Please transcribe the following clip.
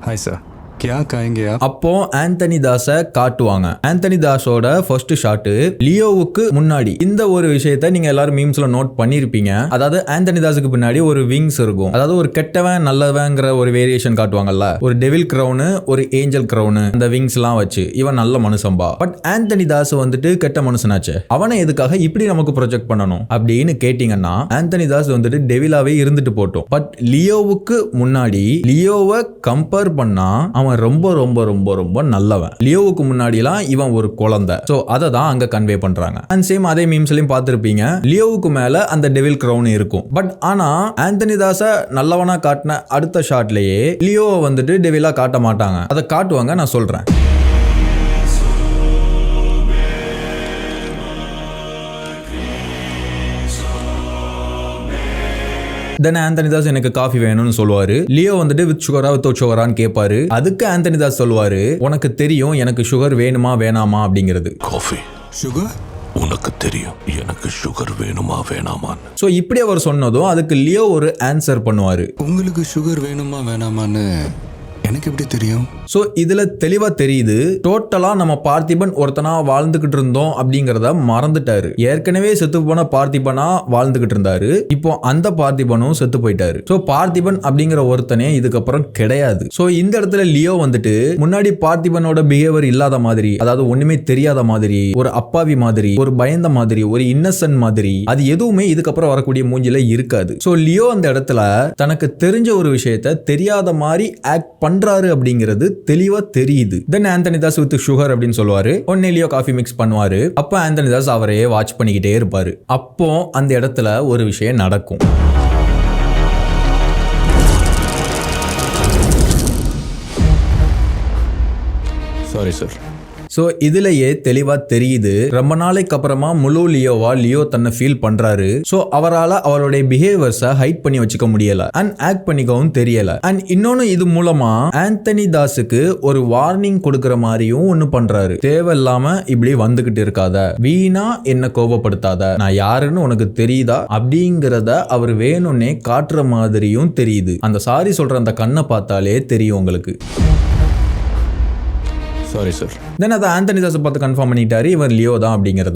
Hi sir, क्या कहेंगे आप? அப்போ ஆந்தனி தாஸை காட்டுவாங்க. ஆந்தனி தாஸோட ஃபர்ஸ்ட் ஷாட் லியோவுக்கு முன்னாடி. இந்த ஒரு விஷயத்தை நீங்க எல்லாரும் மீம்ஸ்ல நோட் பண்ணிருப்பீங்க. அதாவது ஆந்தனி தாஸுக்கு பின்னாடி ஒரு விங்ஸ் இருக்கும். அதாவது ஒரு கெட்டவன் நல்லவங்கிற ஒரு வேரியேஷன் காட்டுவாங்கல்ல. ஒரு டெவில் கிரவுனு, ஒரு ஏஞ்சல் கிரவுனு, அந்த விங்ஸ் எல்லாம் வச்சு இவன் நல்ல மனுஷன்பா. பட் ஆந்தனி தாஸ் வந்துட்டு கெட்ட மனுஷனாச்சு. அவனை எதுக்காக இப்படி நமக்கு ப்ரொஜெக்ட் பண்ணணும் அப்படின்னு கேட்டீங்கன்னா, ஆந்தனி தாஸ் வந்துட்டு டெவிலாவே இருந்துட்டு போட்டோம். பட் லியோவுக்கு முன்னாடி லியோவை கம்பேர் பண்ணா அவன் ரொம்ப ரொம்ப ரொம்ப ரொம்ப நல்லவன். லியோவுக்கு முன்னாடிலாம் இவன் ஒரு குழந்தை. சோ அதை தான் அங்க கன்வே பண்றாங்க. அண்ட் சேம் அதே மீம்ஸ்லயும் பார்த்திருப்பீங்க. லியோவுக்கு மேல அந்த டெவில் கிரவுன் இருக்கும். பட் ஆனா ஆந்தனி தாஸ நல்லவனா காட்டின அடுத்த ஷாட்லயே லியோவை வந்துட்டு டெவிலா காட்ட மாட்டாங்க. அதை காட்டுவாங்க, நான் சொல்றேன். தென் ஆந்தனி தாஸ் எனக்கு காஃபி வேணும்னு சொல்லுவாரு. லியோ வந்துட்டு வித் சுகரா வித் சுகரான்னு கேட்பாரு. அதுக்கு ஆந்தனி தாஸ் சொல்லுவாரு, உனக்கு தெரியும் எனக்கு சுகர் வேணுமா வேணாமா அப்படிங்கிறது. Coffee sugar? உனக்கு தெரியும் எனக்கு சுகர் வேணுமா வேணாமான்னு. சோ இப்படி அவர் சொன்னதும் அதுக்கு லியோ ஒரு ஆன்சர் பண்ணுவாரு. உங்களுக்கு சுகர் வேணுமா வேணாமான்னு எனக்கு எப்படி தெரியும்? சோ இதுல தெளிவா தெரியுது, டோட்டலா நம்ம பார்த்திபன் ஒருத்தனா வாழ்ந்துகிட்டு இருந்தோம் அப்படிங்கறத மறந்துட்டாரு. ஏற்கனவே செத்து போன பார்த்திபனா வாழ்ந்துகிட்டு இருந்தாரு. இப்போ அந்த பார்த்திபனும் செத்து போயிட்டாரு. சோ பார்த்திபன் அப்படிங்கிற ஒருத்தனே இதுக்கப்புறம் கிடையாது. சோ இந்த இடத்துல லியோ வந்துட்டு முன்னாடி பார்த்திபனோட பிஹேவியர் இல்லாத மாதிரி, அதாவது ஒண்ணுமே தெரியாத மாதிரி, ஒரு அப்பாவி மாதிரி, ஒரு பயந்த மாதிரி, ஒரு இன்னசென்ட் மாதிரி, அது எதுவுமே இதுக்கப்புறம் வரக்கூடிய மூஞ்சில இருக்காது. சோ லியோ அந்த இடத்துல தனக்கு தெரிஞ்ச ஒரு விஷயத்த தெரியாத மாதிரி ஆக்ட் பண்றாரு அப்படிங்கிறது தெளிவா தெரியுது. தென் ஆந்தனி தாஸ் வித் சுகர் அப்படின்னு சொல்லுவாரு. ஒன்னே லியோ காஃபி மிக்ஸ் பண்ணுவாரு. அப்ப ஆந்தனி தாஸ் அவரையே வாட்ச் பண்ணிக்கிட்டே இருப்பாரு. அப்போ அந்த இடத்துல ஒரு விஷயம் நடக்கும். Sorry sir. சோ இதுலயே தெளிவா தெரியுது, ரொம்ப நாளைக்கு அப்புறமா முழு லியோவா லியோ தன்னை ஃபீல் பண்றாரு. சோ அவரால் அவருடைய பிஹேவியர்ஸை ஹைட் பண்ணி வச்சுக்க முடியல அண்ட் ஆக்ட் பண்ணிக்கவும் தெரியல. அண்ட் இன்னொன்னு, இது மூலமா ஆந்தனி தாஸுக்கு ஒரு வார்னிங் கொடுக்கற மாதிரியும் ஒண்ணு பண்றாரு. தேவையில்லாம இப்படி வந்துகிட்டு இருக்காத, வீணா என்ன கோபப்படுத்தாத, நான் யாருன்னு உனக்கு தெரியுதா அப்படிங்கறத அவர் வேணும்னே காட்டுற மாதிரியும் தெரியுது. அந்த சாரி சொல்ற அந்த கண்ணை பார்த்தாலே தெரியும் உங்களுக்கு. Sorry sir. தென் அதை ஆந்தனி தாஸை பார்த்து கன்ஃபார்ம் பண்ணிட்டாரு, இவர் லியோ தான் அப்படிங்கிறது.